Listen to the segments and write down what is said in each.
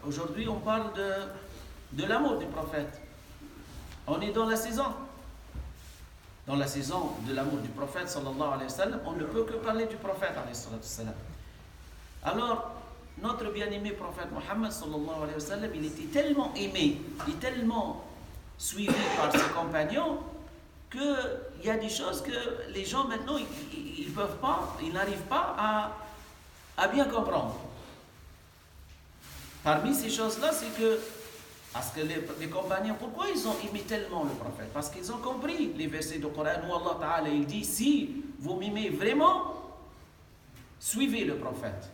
Aujourd'hui, on parle de l'amour du prophète. On est dans la saison. Dans la saison de l'amour du prophète, sallallahu alayhi wa sallam, on ne peut que parler du prophète, alayhi sallam. Alors, notre bien-aimé prophète Mohammed, sallallahu alayhi wa sallam, il était tellement aimé et tellement suivi par ses compagnons qu'il y a des choses que les gens maintenant, ils peuvent pas, ils n'arrivent pas à bien comprendre. Parmi ces choses-là, c'est que, parce que les compagnons, pourquoi ils ont aimé tellement le prophète? Parce qu'ils ont compris les versets du Coran où Allah Ta'ala, il dit, si vous m'aimez vraiment, suivez le prophète.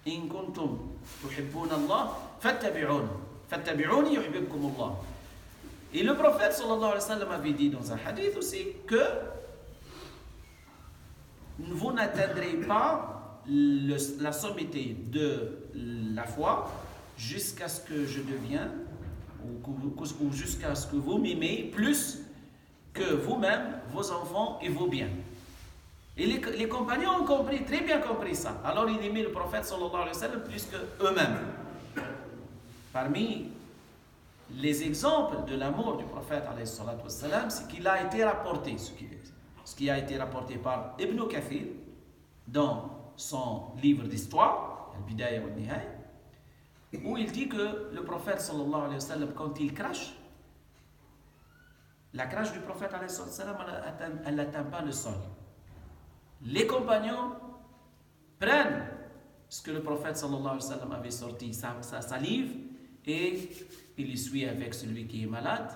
In kuntum tuhibbuna Allah, fattabi'uni yuhibbukum Allah. Et le prophète sallallahu alayhi wa sallam avait dit dans un hadith aussi que vous n'atteindrez pas la sommité de la foi jusqu'à ce que je devienne ou jusqu'à ce que vous m'aimez plus que vous-même, vos enfants et vos biens. Et les compagnons ont compris, très bien compris ça. Alors ils aimaient le prophète sallallahu alayhi wa sallam plus qu'eux-mêmes. Parmi les exemples de l'amour du prophète alayhi salatu wa sallam, c'est qu'il a été rapporté, ce qui a été rapporté par Ibn Kathir dans son livre d'histoire, Al-Bidaya wa Nihaya, où il dit que le prophète sallallahu alayhi wa sallam, quand il crache, la crache du prophète alayhi sallam, elle n'atteint pas le sol. Les compagnons prennent ce que le prophète sallallahu alayhi wa sallam avait sorti, sa salive, et il essuie avec celui qui est malade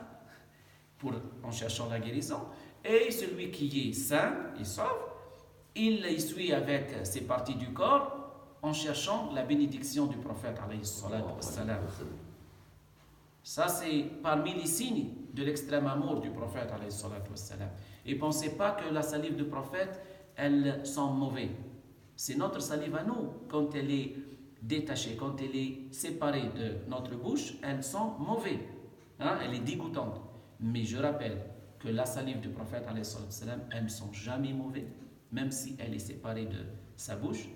en cherchant la guérison, et celui qui est sain et sauf, il essuie avec ses parties du corps en cherchant la bénédiction du prophète alayhi salatu wassalam. Ça, c'est parmi les signes de l'extrême amour du prophète alayhi salatu wassalam. Et pensez pas que la salive du prophète, elle sent mauvais. C'est notre salive à nous. Quand elle est détachée, quand elle est séparée de notre bouche, elle sent mauvais. Elle est dégoûtante. Mais je rappelle que la salive du prophète alayhi salatu wassalam, elle ne sent jamais mauvais, même si elle est séparée de sa bouche.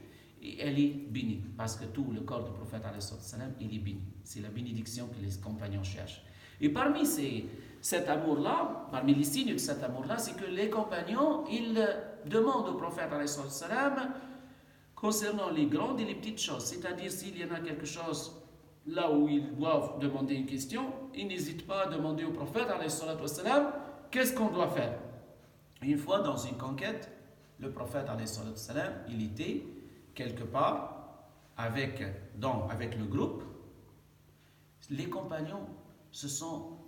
Et elle est bénie, parce que tout le corps du prophète, il est béni. C'est la bénédiction que les compagnons cherchent. Et parmi cet amour-là, parmi les signes de cet amour-là, c'est que les compagnons, ils demandent au prophète, concernant les grandes et les petites choses. C'est-à-dire, s'il y en a quelque chose là où ils doivent demander une question, ils n'hésitent pas à demander au prophète, qu'est-ce qu'on doit faire? Une fois, dans une conquête, le prophète, il était quelque part avec le groupe. Les compagnons se sont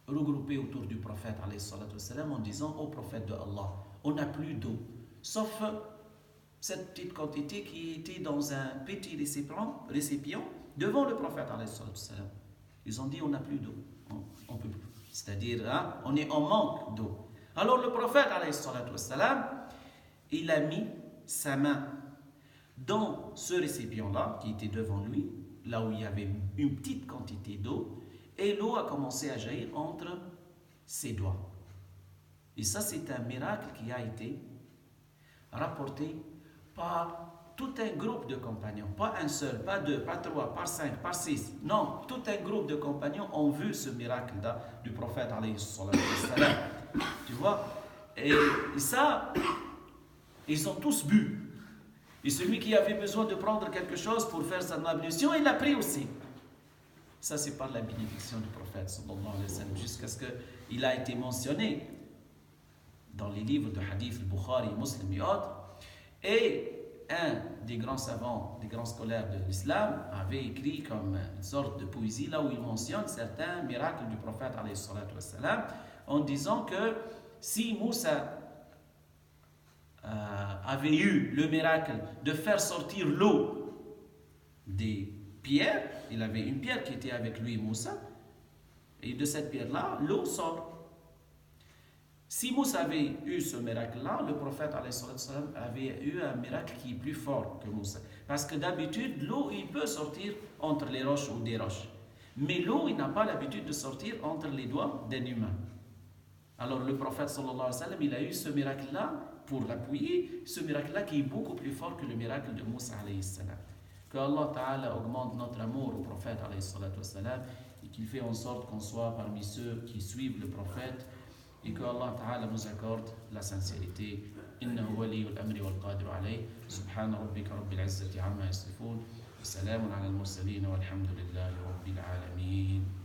regroupés autour du prophète en disant: ô prophète de Allah, on n'a plus d'eau, sauf cette petite quantité qui était dans un petit récipient devant le prophète. Ils ont dit: on n'a plus d'eau, on peut plus. C'est-à-dire, on est en manque d'eau. Alors le prophète, il a mis sa main dans ce récipient-là qui était devant lui, là où il y avait une petite quantité d'eau, et l'eau a commencé à jaillir entre ses doigts. Et ça, c'est un miracle qui a été rapporté par tout un groupe de compagnons, pas un seul, pas deux, pas trois, pas cinq, pas six. Non, tout un groupe de compagnons ont vu ce miracle-là du prophète alayhi salam. Tu vois? Et ça, ils ont tous bu. Et celui qui avait besoin de prendre quelque chose pour faire sa ablution, il l'a pris aussi. Ça, c'est par la bénédiction du prophète sallallahu alayhi wa sallam, jusqu'à ce qu'il a été mentionné dans les livres de hadith, Bukhari, Muslim et autres. Et un des grands savants, des grands scolaires de l'islam avait écrit comme une sorte de poésie là où il mentionne certains miracles du prophète alayhi salatu wassalam, en disant que si Moussa avait eu le miracle de faire sortir l'eau des pierres, il avait une pierre qui était avec lui, Moussa, et de cette pierre-là, l'eau sort. Si Moussa avait eu ce miracle-là, le prophète avait eu un miracle qui est plus fort que Moussa. Parce que d'habitude, l'eau, il peut sortir entre les roches ou des roches. Mais l'eau, il n'a pas l'habitude de sortir entre les doigts d'un humain. Alors le prophète sallallahu alayhi wa sallam, il a eu ce miracle-là pour l'appuyer, ce miracle-là qui est beaucoup plus fort que le miracle de Moussa alayhi salam. Que Allah Ta'ala augmente notre amour au prophète alayhi salatu wassalam, et qu'il fait en sorte qu'on soit parmi ceux qui suivent le prophète, et que Allah Ta'ala nous accorde la sincérité. إنه ولي الأمر والقادر عليه سبحان ربك رب العزة عما يصفون وسلام على المرسلين والحمد لله رب العالمين.